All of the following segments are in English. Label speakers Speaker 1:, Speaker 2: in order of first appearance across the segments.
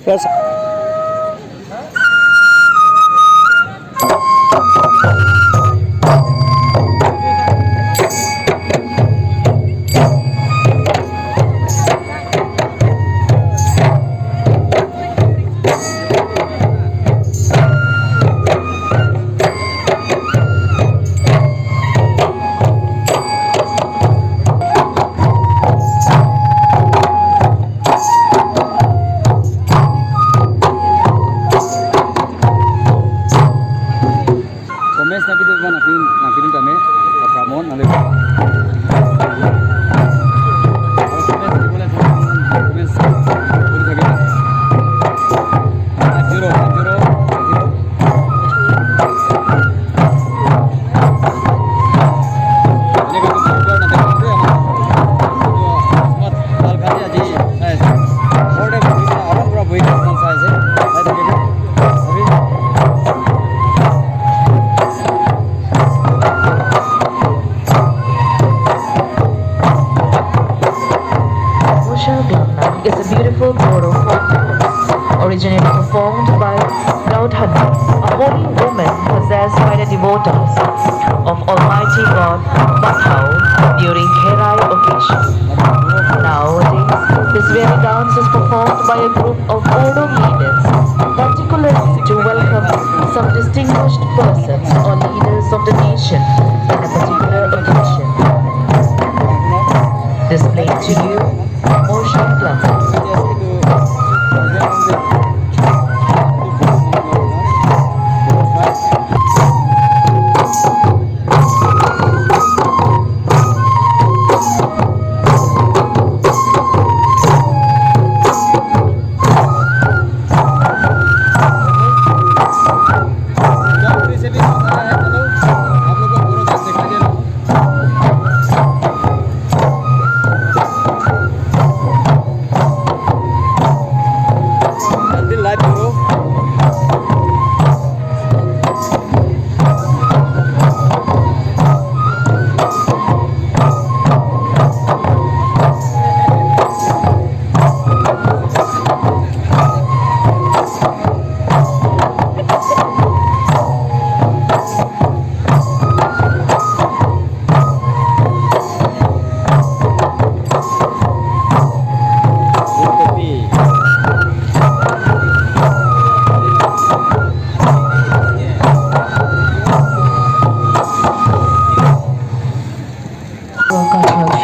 Speaker 1: Yes. Mes na kita nakirin kami Ramon alif.
Speaker 2: Is a beautiful Boro folk dance, originally performed by Laudhani, a holy woman possessed by the devotees of Almighty God Bathau during Kerai occasion. Nowadays, this very dance is performed by a group of Boro leaders, particularly to welcome some distinguished persons or leaders of the nation in a particular occasion. Displaying to you motion club.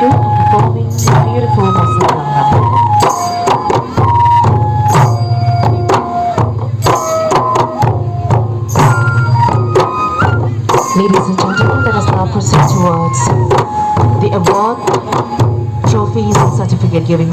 Speaker 2: Performing the beautiful Muslim Ladies and gentlemen, let us now proceed towards the award, trophies and certificate giving